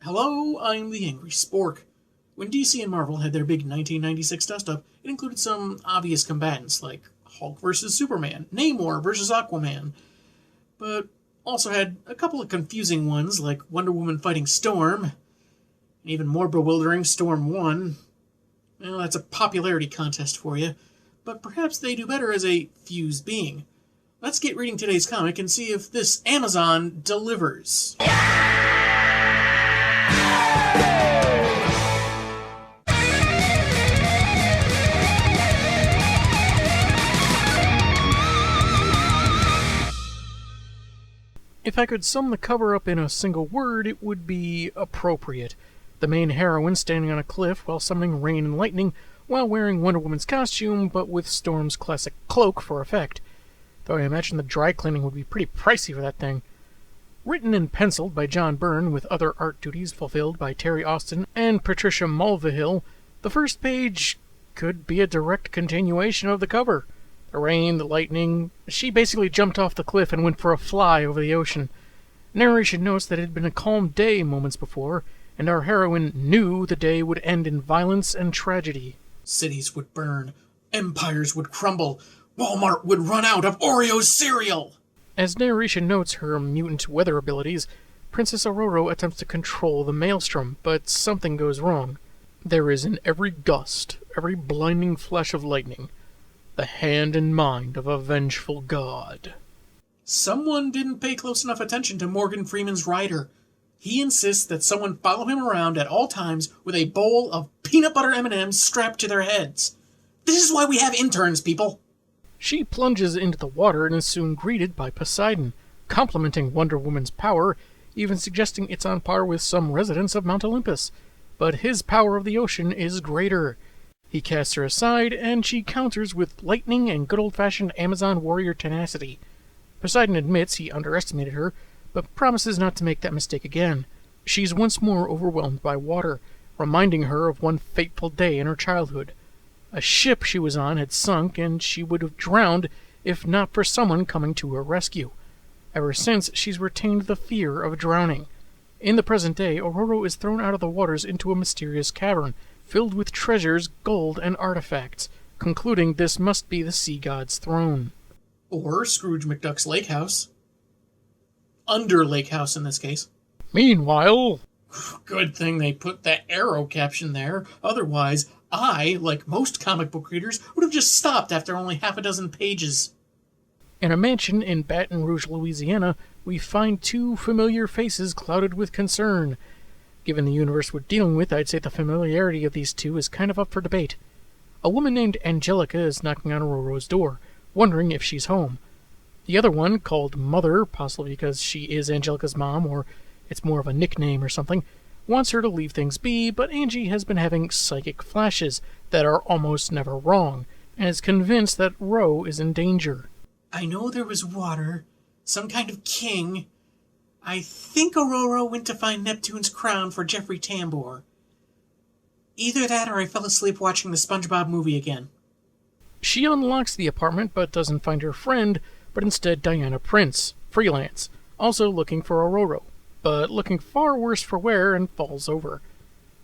Hello, I'm the Angry Spork. When DC and Marvel had their big 1996 dust-up, it included some obvious combatants like Hulk vs. Superman, Namor vs. Aquaman, but also had a couple of confusing ones like Wonder Woman fighting Storm, and even more bewildering Storm 1. Well, that's a popularity contest for you, but perhaps they do better as a fused being. Let's get reading today's comic and see if this Amazon delivers. If I could sum the cover up in a single word, it would be appropriate. The main heroine standing on a cliff while summoning rain and lightning while wearing Wonder Woman's costume, but with Storm's classic cloak for effect. Though I imagine the dry cleaning would be pretty pricey for that thing. Written and penciled by John Byrne, with other art duties fulfilled by Terry Austin and Patricia Mulvihill, the first page could be a direct continuation of the cover. The rain, the lightning. She basically jumped off the cliff and went for a fly over the ocean. Narration notes that it had been a calm day moments before, and our heroine knew the day would end in violence and tragedy. Cities would burn. Empires would crumble. Walmart would run out of Oreo cereal! As narration notes her mutant weather abilities, Princess Aurora attempts to control the maelstrom, but something goes wrong. There is in every gust, every blinding flash of lightning, the hand and mind of a vengeful god. Someone didn't pay close enough attention to Morgan Freeman's rider. He insists that someone follow him around at all times with a bowl of peanut butter M&Ms strapped to their heads. This is why we have interns, people. She plunges into the water and is soon greeted by Poseidon, complimenting Wonder Woman's power, even suggesting it's on par with some residents of Mount Olympus. But his power of the ocean is greater. He casts her aside, and she counters with lightning and good old-fashioned Amazon warrior tenacity. Poseidon admits he underestimated her, but promises not to make that mistake again. She's once more overwhelmed by water, reminding her of one fateful day in her childhood. A ship she was on had sunk, and she would have drowned if not for someone coming to her rescue. Ever since, she's retained the fear of drowning. In the present day, Aurora is thrown out of the waters into a mysterious cavern, filled with treasures, gold, and artifacts, concluding this must be the sea god's throne. Or Scrooge McDuck's lake house. Under lake house in this case. Meanwhile... Good thing they put that arrow caption there. Otherwise, I, like most comic book readers, would have just stopped after only half a dozen pages. In a mansion in Baton Rouge, Louisiana, we find two familiar faces clouded with concern. Given the universe we're dealing with, I'd say the familiarity of these two is kind of up for debate. A woman named Angelica is knocking on Aurora's door, wondering if she's home. The other one, called Mother, possibly because she is Angelica's mom, or it's more of a nickname or something, wants her to leave things be, but Angie has been having psychic flashes that are almost never wrong, and is convinced that Ro is in danger. I know there was water, some kind of king. I think Aurora went to find Neptune's crown for Jeffrey Tambor. Either that or I fell asleep watching the SpongeBob movie again. She unlocks the apartment but doesn't find her friend, but instead Diana Prince, freelance, also looking for Aurora, but looking far worse for wear and falls over.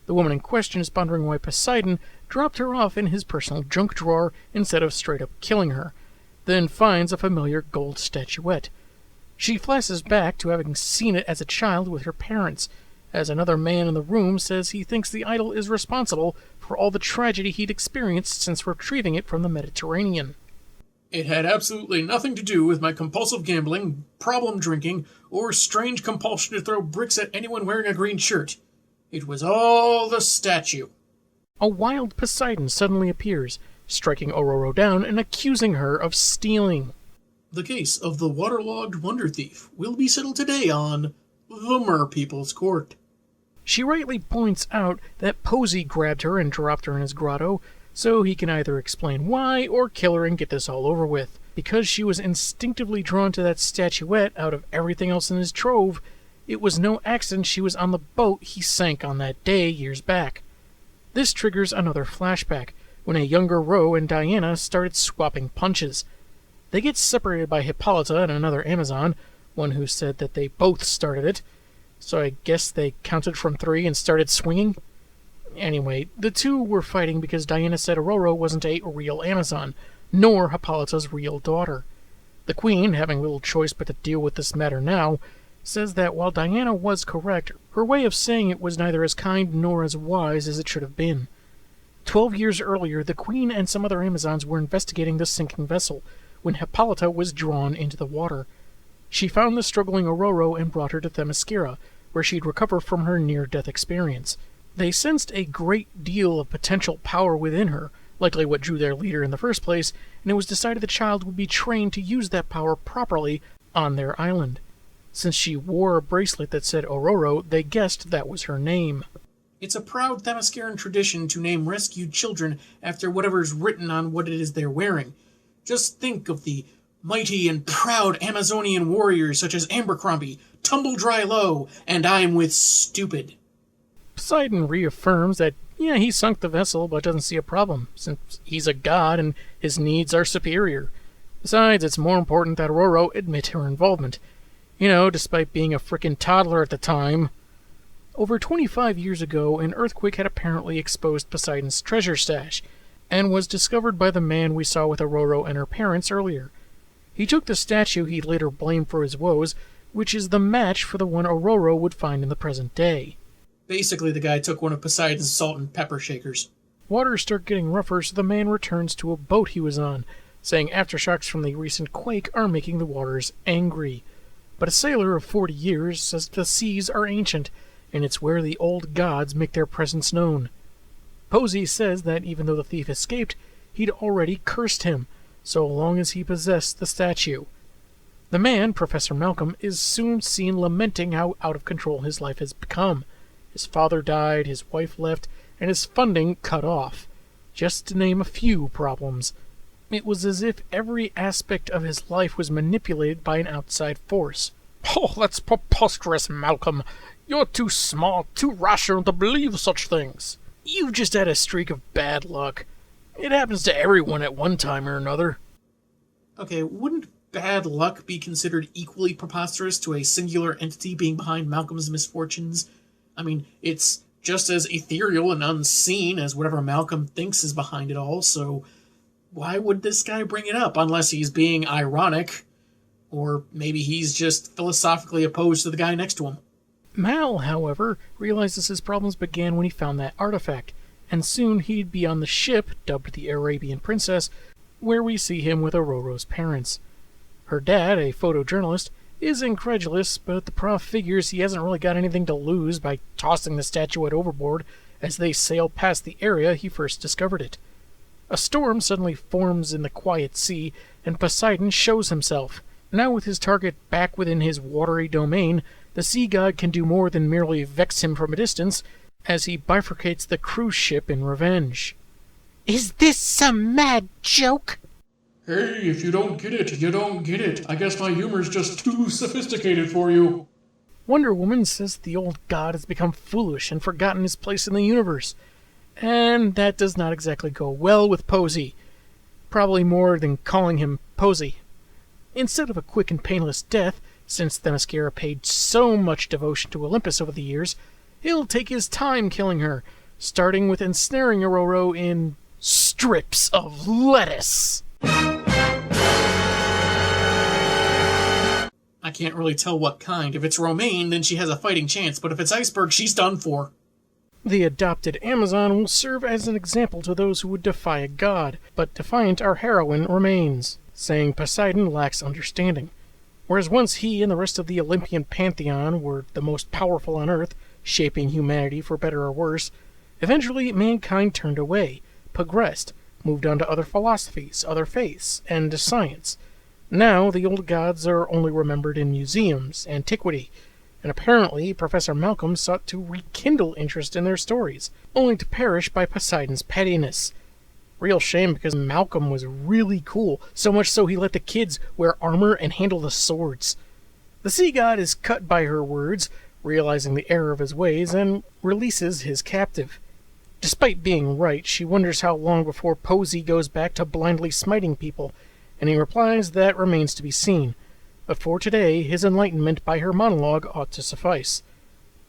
The woman in question is pondering why Poseidon dropped her off in his personal junk drawer instead of straight up killing her, then finds a familiar gold statuette. She flashes back to having seen it as a child with her parents, as another man in the room says he thinks the idol is responsible for all the tragedy he'd experienced since retrieving it from the Mediterranean. It had absolutely nothing to do with my compulsive gambling, problem drinking, or strange compulsion to throw bricks at anyone wearing a green shirt. It was all the statue. A wild Poseidon suddenly appears, striking Aurora down and accusing her of stealing. The case of the waterlogged wonder thief will be settled today on the Merpeople's Court. She rightly points out that Posey grabbed her and dropped her in his grotto, so he can either explain why or kill her and get this all over with. Because she was instinctively drawn to that statuette out of everything else in his trove, it was no accident she was on the boat he sank on that day years back. This triggers another flashback, when a younger Ro and Diana started swapping punches. They get separated by Hippolyta and another Amazon, one who said that they both started it. So I guess they counted from 3 and started swinging? Anyway, the two were fighting because Diana said Aurora wasn't a real Amazon, nor Hippolyta's real daughter. The Queen, having little choice but to deal with this matter now, says that while Diana was correct, her way of saying it was neither as kind nor as wise as it should have been. 12 years earlier, the Queen and some other Amazons were investigating the sinking vessel, when Hippolyta was drawn into the water. She found the struggling Aurora and brought her to Themyscira, where she'd recover from her near-death experience. They sensed a great deal of potential power within her, likely what drew their leader in the first place, and it was decided the child would be trained to use that power properly on their island. Since she wore a bracelet that said Aurora, they guessed that was her name. It's a proud Themysciran tradition to name rescued children after whatever's written on what it is they're wearing. Just think of the mighty and proud Amazonian warriors such as Abercrombie, Tumble Dry Low, and I'm with Stupid. Poseidon reaffirms that, he sunk the vessel but doesn't see a problem, since he's a god and his needs are superior. Besides, it's more important that Aurora admit her involvement. Despite being a frickin' toddler at the time. Over 25 years ago, an earthquake had apparently exposed Poseidon's treasure stash, and was discovered by the man we saw with Aurora and her parents earlier. He took the statue he later blamed for his woes, which is the match for the one Aurora would find in the present day. Basically, the guy took one of Poseidon's salt and pepper shakers. Waters start getting rougher, so the man returns to a boat he was on, saying aftershocks from the recent quake are making the waters angry. But a sailor of 40 years says the seas are ancient, and it's where the old gods make their presence known. Posey says that even though the thief escaped, he'd already cursed him, so long as he possessed the statue. The man, Professor Malcolm, is soon seen lamenting how out of control his life has become. His father died, his wife left, and his funding cut off. Just to name a few problems. It was as if every aspect of his life was manipulated by an outside force. Oh, that's preposterous, Malcolm. You're too smart, too rational to believe such things. You've just had a streak of bad luck. It happens to everyone at one time or another. Okay, wouldn't bad luck be considered equally preposterous to a singular entity being behind Malcolm's misfortunes? I mean, it's just as ethereal and unseen as whatever Malcolm thinks is behind it all, so why would this guy bring it up unless he's being ironic? Or maybe he's just philosophically opposed to the guy next to him. Mal, however, realizes his problems began when he found that artifact, and soon he'd be on the ship, dubbed the Arabian Princess, where we see him with Aurora's parents. Her dad, a photojournalist, is incredulous, but the prof figures he hasn't really got anything to lose by tossing the statuette overboard as they sail past the area he first discovered it. A storm suddenly forms in the quiet sea, and Poseidon shows himself. Now with his target back within his watery domain, the sea god can do more than merely vex him from a distance, as he bifurcates the cruise ship in revenge. Is this some mad joke? Hey, if you don't get it, you don't get it. I guess my humor's just too sophisticated for you. Wonder Woman says the old god has become foolish and forgotten his place in the universe. And that does not exactly go well with Posey. Probably more than calling him Posey. Instead of a quick and painless death, since Themyscira paid so much devotion to Olympus over the years, he'll take his time killing her, starting with ensnaring Aurora in strips of lettuce. I can't really tell what kind. If it's romaine, then she has a fighting chance, but if it's iceberg, she's done for. The adopted Amazon will serve as an example to those who would defy a god, but defiant our heroine remains, saying Poseidon lacks understanding. Whereas once he and the rest of the Olympian pantheon were the most powerful on Earth, shaping humanity for better or worse, eventually mankind turned away, progressed, moved on to other philosophies, other faiths, and to science. Now the old gods are only remembered in museums, antiquity, and apparently Professor Malcolm sought to rekindle interest in their stories, only to perish by Poseidon's pettiness. Real shame, because Malcolm was really cool, so much so he let the kids wear armor and handle the swords. The sea god is cut by her words, realizing the error of his ways, and releases his captive. Despite being right, she wonders how long before Posey goes back to blindly smiting people, and he replies that remains to be seen. But for today, his enlightenment by her monologue ought to suffice.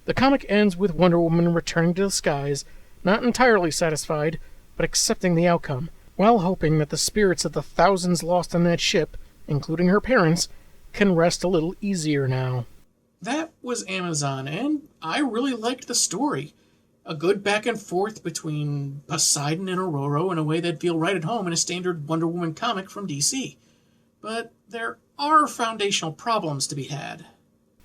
The comic ends with Wonder Woman returning to the skies, not entirely satisfied, but accepting the outcome, while hoping that the spirits of the thousands lost on that ship, including her parents, can rest a little easier now. That was Amazon, and I really liked the story. A good back and forth between Poseidon and Aurora in a way that'd feel right at home in a standard Wonder Woman comic from DC. But there are foundational problems to be had.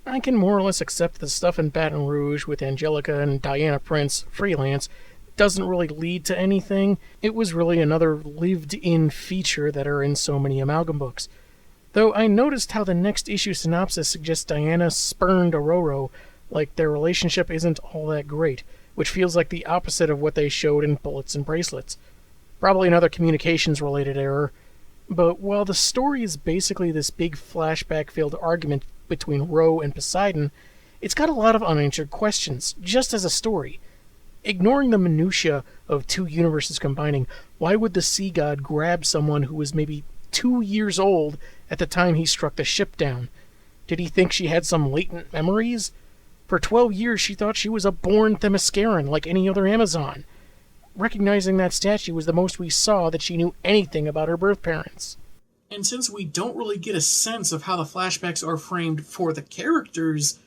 I can more or less accept the stuff in Baton Rouge with Angelica and Diana Prince freelance doesn't really lead to anything. It was really another lived-in feature that are in so many Amalgam books. Though I noticed how the next issue synopsis suggests Diana spurned Aurora, like their relationship isn't all that great, which feels like the opposite of what they showed in Bullets and Bracelets. Probably another communications-related error. But while the story is basically this big flashback-filled argument between Ro and Poseidon, it's got a lot of unanswered questions, just as a story. Ignoring the minutiae of two universes combining, why would the sea god grab someone who was maybe 2 years old at the time he struck the ship down? Did he think she had some latent memories? For 12 years she thought she was a born Themysciran like any other Amazon. Recognizing that statue was the most we saw that she knew anything about her birth parents. And since we don't really get a sense of how the flashbacks are framed for the characters,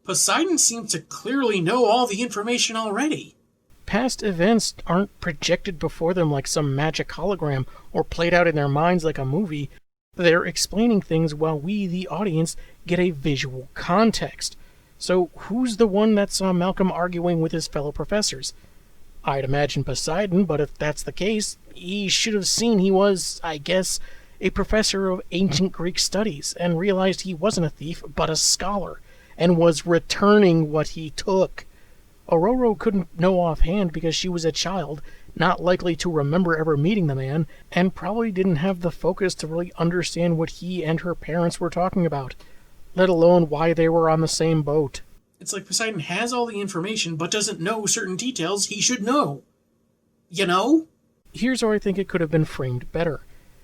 Poseidon seems to clearly know all the information already. Past events aren't projected before them like some magic hologram or played out in their minds like a movie. They're explaining things while we, the audience, get a visual context. So who's the one that saw Malcolm arguing with his fellow professors? I'd imagine Poseidon, but if that's the case, he should have seen he was, I guess, a professor of ancient Greek studies, and realized he wasn't a thief, but a scholar, and was returning what he took. Aurora couldn't know offhand because she was a child, not likely to remember ever meeting the man, and probably didn't have the focus to really understand what he and her parents were talking about, let alone why they were on the same boat. It's like Poseidon has all the information, but doesn't know certain details he should know. You know? Here's how I think it could have been framed better.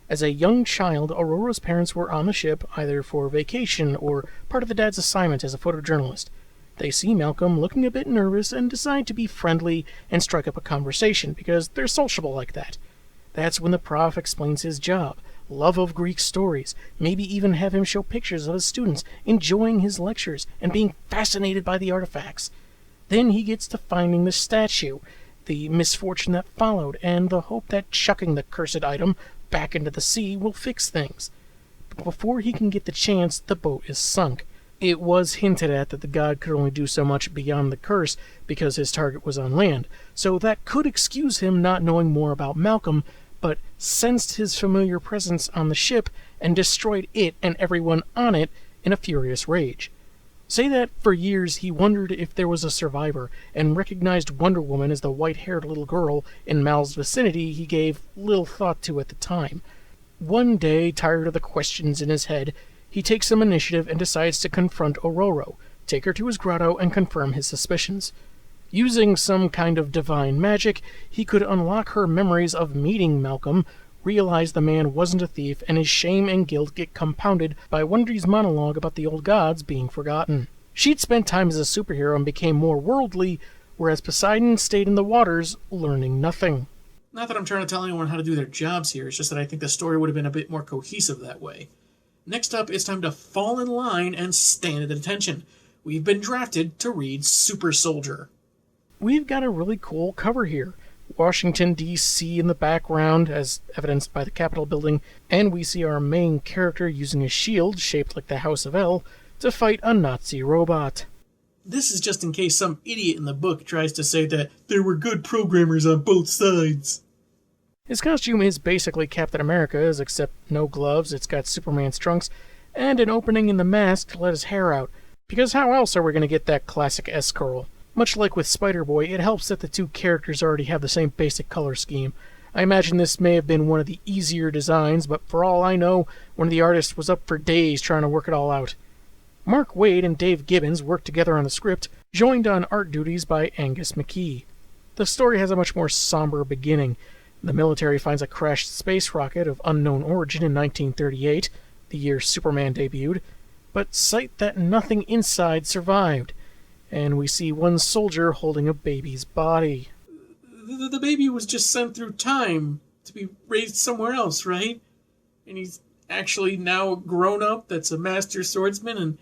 As a young child, Aurora's parents were on the ship either for vacation or part of the dad's assignment as a photojournalist. They see Malcolm looking a bit nervous and decide to be friendly and strike up a conversation because they're sociable like that. That's when the prof explains his job, love of Greek stories, maybe even have him show pictures of his students enjoying his lectures and being fascinated by the artifacts. Then he gets to finding the statue, the misfortune that followed, and the hope that chucking the cursed item back into the sea will fix things. But before he can get the chance, the boat is sunk. It was hinted at that the god could only do so much beyond the curse because his target was on land, so that could excuse him not knowing more about Malcolm, but sensed his familiar presence on the ship and destroyed it and everyone on it in a furious rage. Say that for years he wondered if there was a survivor, and recognized Wonder Woman as the white-haired little girl in Mal's vicinity he gave little thought to at the time. One day, tired of the questions in his head, he takes some initiative and decides to confront Aurora, take her to his grotto, and confirm his suspicions. Using some kind of divine magic, he could unlock her memories of meeting Malcolm, realize the man wasn't a thief, and his shame and guilt get compounded by Wondery's monologue about the old gods being forgotten. She'd spent time as a superhero and became more worldly, whereas Poseidon stayed in the waters, learning nothing. Not that I'm trying to tell anyone how to do their jobs here, it's just that I think the story would have been a bit more cohesive that way. Next up, it's time to fall in line and stand at attention. We've been drafted to read Super Soldier. We've got a really cool cover here. Washington, D.C. in the background, as evidenced by the Capitol building, and we see our main character using a shield shaped like the House of El to fight a Nazi robot. This is just in case some idiot in the book tries to say that there were good programmers on both sides. His costume is basically Captain America's, except no gloves, it's got Superman's trunks, and an opening in the mask to let his hair out, because how else are we going to get that classic S-curl? Much like with Spider-Boy, it helps that the two characters already have the same basic color scheme. I imagine this may have been one of the easier designs, but for all I know, one of the artists was up for days trying to work it all out. Mark Waid and Dave Gibbons worked together on the script, joined on art duties by Angus McKee. The story has a much more somber beginning. The military finds a crashed space rocket of unknown origin in 1938, the year Superman debuted, but cite that nothing inside survived. and we see one soldier holding a baby's body. The baby was just sent through time to be raised somewhere else, right? And he's actually now a grown-up that's a master swordsman, and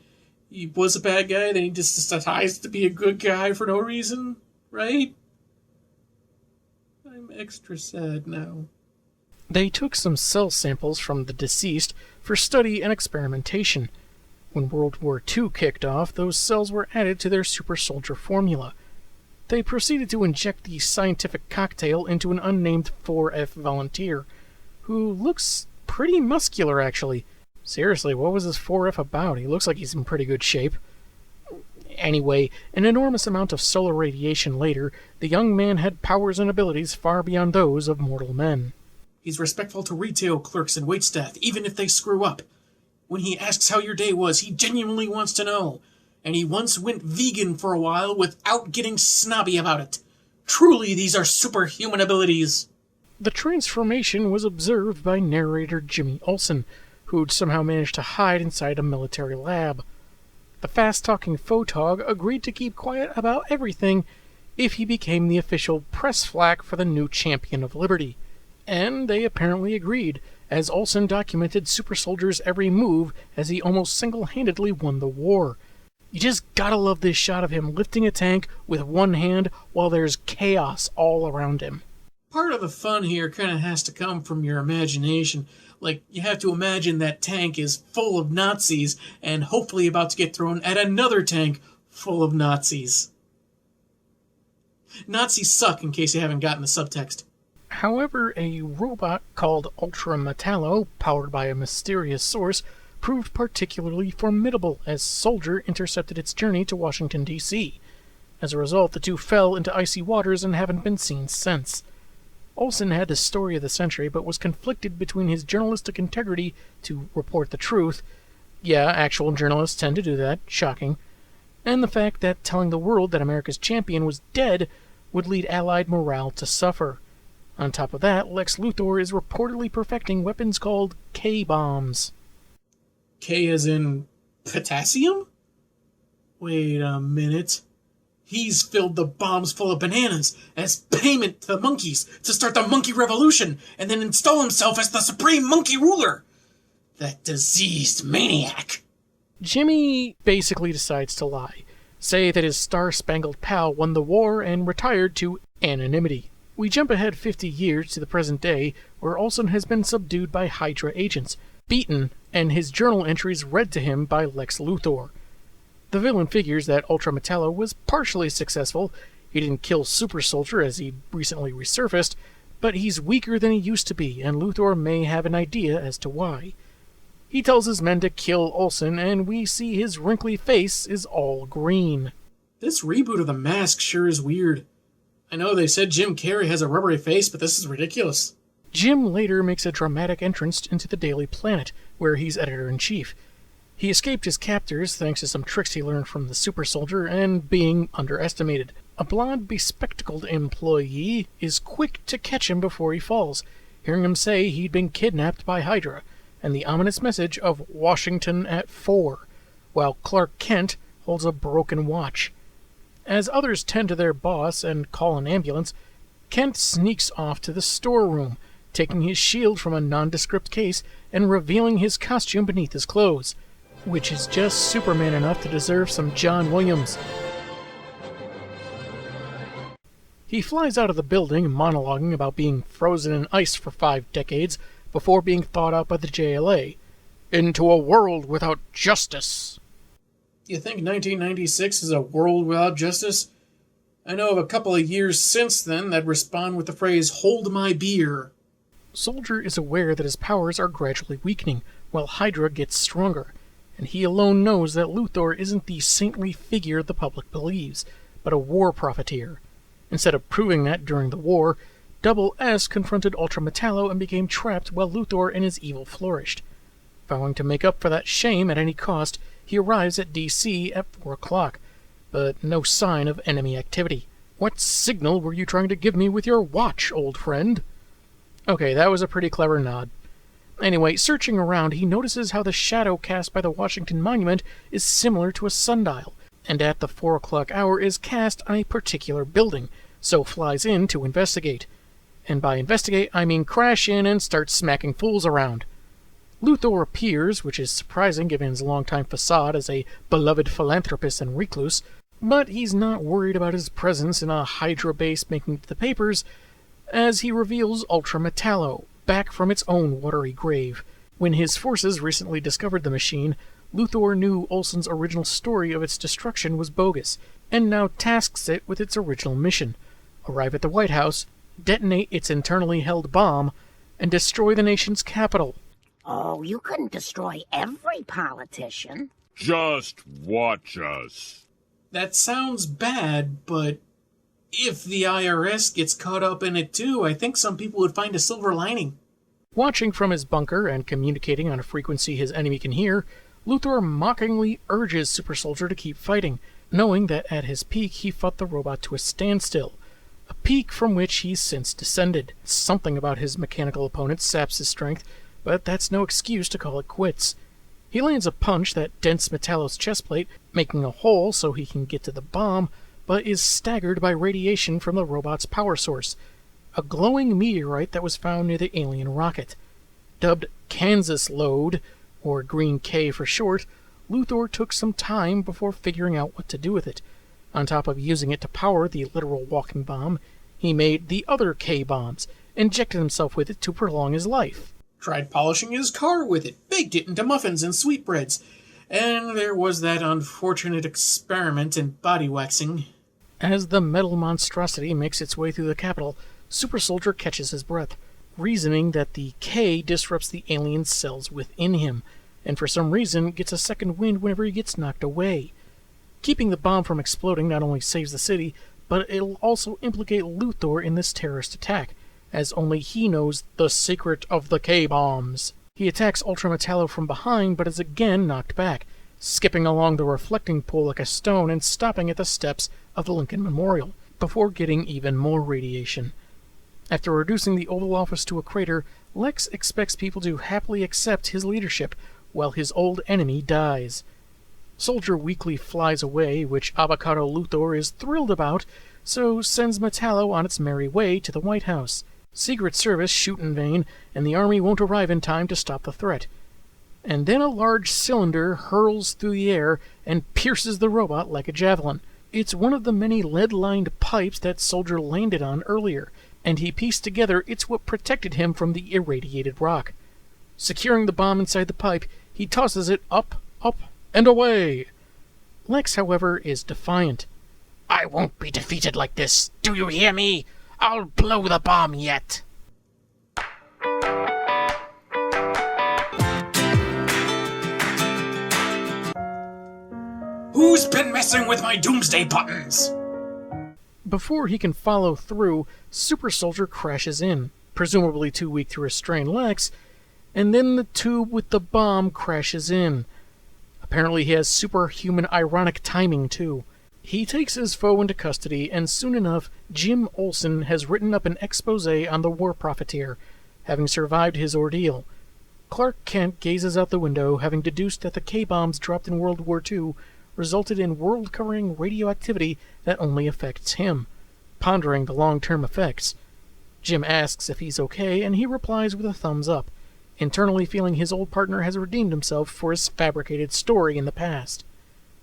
he was a bad guy, then he just decides to be a good guy for no reason, right? I'm extra sad now. They took some cell samples from the deceased for study and experimentation. When World War II kicked off, those cells were added to their super soldier formula. They proceeded to inject the scientific cocktail into an unnamed 4F volunteer, who looks pretty muscular, actually. Seriously, what was this 4F about? He looks like he's in pretty good shape. Anyway, an enormous amount of solar radiation later, the young man had powers and abilities far beyond those of mortal men. He's respectful to retail clerks and waitstaff, even if they screw up. When he asks how your day was, he genuinely wants to know. And he once went vegan for a while without getting snobby about it. Truly, these are superhuman abilities. The transformation was observed by narrator Jimmy Olsen, who'd somehow managed to hide inside a military lab. The fast-talking photog agreed to keep quiet about everything if he became the official press flack for the new champion of liberty. And they apparently agreed, as Olsen documented Super Soldier's every move as he almost single-handedly won the war. You just gotta love this shot of him lifting a tank with one hand while there's chaos all around him. Part of the fun here kind of has to come from your imagination. Like, you have to imagine that tank is full of Nazis and hopefully about to get thrown at another tank full of Nazis. Nazis suck, in case you haven't gotten the subtext. However, a robot called Ultra Metallo, powered by a mysterious source, proved particularly formidable as Soldier intercepted its journey to Washington, D.C. As a result, the two fell into icy waters and haven't been seen since. Olsen had the story of the century, but was conflicted between his journalistic integrity to report the truth — yeah, actual journalists tend to do that, shocking — and the fact that telling the world that America's champion was dead would lead Allied morale to suffer. On top of that, Lex Luthor is reportedly perfecting weapons called K-bombs. K as in potassium? Wait a minute. He's filled the bombs full of bananas as payment to the monkeys to start the monkey revolution and then install himself as the supreme monkey ruler. That diseased maniac. Jimmy basically decides to lie, say that his star-spangled pal won the war and retired to anonymity. We jump ahead 50 years to the present day, where Olsen has been subdued by Hydra agents, beaten, and his journal entries read to him by Lex Luthor. The villain figures that Ultra Metallo was partially successful. He didn't kill Super Soldier as he recently resurfaced, but he's weaker than he used to be, and Luthor may have an idea as to why. He tells his men to kill Olsen, and we see his wrinkly face is all green. This reboot of The Mask sure is weird. I know they said Jim Carrey has a rubbery face, but this is ridiculous. Jim later makes a dramatic entrance into the Daily Planet, where he's editor-in-chief. He escaped his captors thanks to some tricks he learned from the Super Soldier and being underestimated. A blonde, bespectacled employee is quick to catch him before he falls, hearing him say he'd been kidnapped by Hydra, and the ominous message of Washington at 4, while Clark Kent holds a broken watch. As others tend to their boss and call an ambulance, Kent sneaks off to the storeroom, taking his shield from a nondescript case and revealing his costume beneath his clothes, which is just Superman enough to deserve some John Williams. He flies out of the building, monologuing about being frozen in ice for 5 decades before being thawed out by the JLA. Into a world without justice. You think 1996 is a world without justice? I know of a couple of years since then that respond with the phrase, "hold my beer." Soldier is aware that his powers are gradually weakening, while Hydra gets stronger, and he alone knows that Luthor isn't the saintly figure the public believes, but a war profiteer. Instead of proving that during the war, Double S confronted Ultra Metallo and became trapped while Luthor and his evil flourished. Vowing to make up for that shame at any cost, he arrives at DC at 4 o'clock, but no sign of enemy activity. What signal were you trying to give me with your watch, old friend? Okay, that was a pretty clever nod. Anyway, searching around, he notices how the shadow cast by the Washington Monument is similar to a sundial, and at the 4 o'clock hour is cast on a particular building, so flies in to investigate. And by investigate, I mean crash in and start smacking fools around. Luthor appears, which is surprising given his longtime facade as a beloved philanthropist and recluse, but he's not worried about his presence in a Hydra base making it to the papers, as he reveals Ultra Metallo, back from its own watery grave. When his forces recently discovered the machine, Luthor knew Olsen's original story of its destruction was bogus, and now tasks it with its original mission: arrive at the White House, detonate its internally held bomb, and destroy the nation's capital. Oh, you couldn't destroy every politician. Just watch us. That sounds bad, but if the IRS gets caught up in it too, I think some people would find a silver lining. Watching from his bunker and communicating on a frequency his enemy can hear, Luthor mockingly urges Super Soldier to keep fighting, knowing that at his peak he fought the robot to a standstill, a peak from which he's since descended. Something about his mechanical opponent saps his strength, but that's no excuse to call it quits. He lands a punch that dents Metallo's chestplate, making a hole so he can get to the bomb, but is staggered by radiation from the robot's power source, a glowing meteorite that was found near the alien rocket. Dubbed Kansas Load, or Green K for short, Luthor took some time before figuring out what to do with it. On top of using it to power the literal walking bomb, he made the other K-bombs, injected himself with it to prolong his life. Tried polishing his car with it, baked it into muffins and sweetbreads, and there was that unfortunate experiment in body waxing. As the metal monstrosity makes its way through the capital, Super Soldier catches his breath, reasoning that the K disrupts the alien cells within him, and for some reason gets a second wind whenever he gets knocked away. Keeping the bomb from exploding not only saves the city, but it'll also implicate Luthor in this terrorist attack, as only he knows the secret of the K-bombs. He attacks Ultra Metallo from behind, but is again knocked back, skipping along the reflecting pool like a stone and stopping at the steps of the Lincoln Memorial, before getting even more radiation. After reducing the Oval Office to a crater, Lex expects people to happily accept his leadership, while his old enemy dies. Soldier weakly flies away, which Avocado Luthor is thrilled about, so sends Metallo on its merry way to the White House. Secret Service shoot in vain, and the army won't arrive in time to stop the threat. And then a large cylinder hurls through the air and pierces the robot like a javelin. It's one of the many lead-lined pipes that Soldier landed on earlier, and he pieced together it's what protected him from the irradiated rock. Securing the bomb inside the pipe, he tosses it up, and away. Lex, however, is defiant. I won't be defeated like this. Do you hear me? I'll blow the bomb yet. Who's been messing with my doomsday buttons? Before he can follow through, Super Soldier crashes in, presumably too weak to restrain Lex, and then the tube with the bomb crashes in. Apparently he has superhuman ironic timing, too. He takes his foe into custody, and soon enough, Jim Olsen has written up an expose on the war profiteer, having survived his ordeal. Clark Kent gazes out the window, having deduced that the K-bombs dropped in World War II resulted in world-covering radioactivity that only affects him, pondering the long-term effects. Jim asks if he's okay, and he replies with a thumbs up, internally feeling his old partner has redeemed himself for his fabricated story in the past.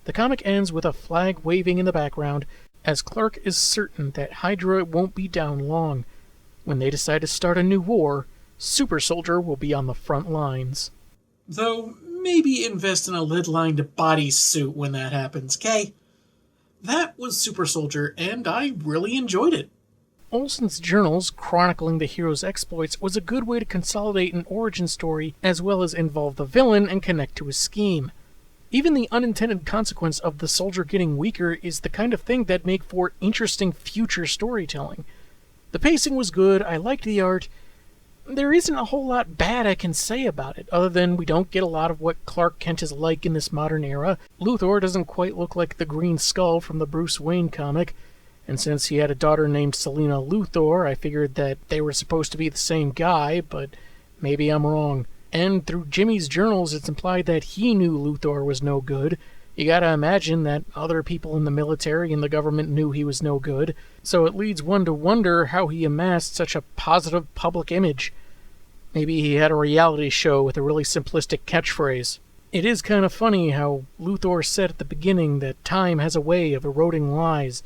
The comic ends with a flag waving in the background, as Clark is certain that Hydra won't be down long. When they decide to start a new war, Super Soldier will be on the front lines. Though, maybe invest in a lead-lined bodysuit when that happens, Kay? That was Super Soldier, and I really enjoyed it. Olsen's journals chronicling the hero's exploits was a good way to consolidate an origin story as well as involve the villain and connect to his scheme. Even the unintended consequence of the soldier getting weaker is the kind of thing that make for interesting future storytelling. The pacing was good, I liked the art. There isn't a whole lot bad I can say about it, other than we don't get a lot of what Clark Kent is like in this modern era. Luthor doesn't quite look like the Green Skull from the Bruce Wayne comic, and since he had a daughter named Selena Luthor, I figured that they were supposed to be the same guy, but maybe I'm wrong. And through Jimmy's journals, it's implied that he knew Luthor was no good, You gotta imagine that other people in the military and the government knew he was no good, so it leads one to wonder how he amassed such a positive public image. Maybe he had a reality show with a really simplistic catchphrase. It is kind of funny how Luthor said at the beginning that time has a way of eroding lies,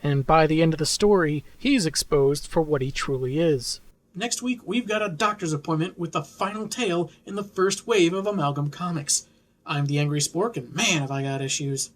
and by the end of the story, he's exposed for what he truly is. Next week, we've got a doctor's appointment with the final tale in the first wave of Amalgam Comics. I'm the Angry Spork, and man, have I got issues.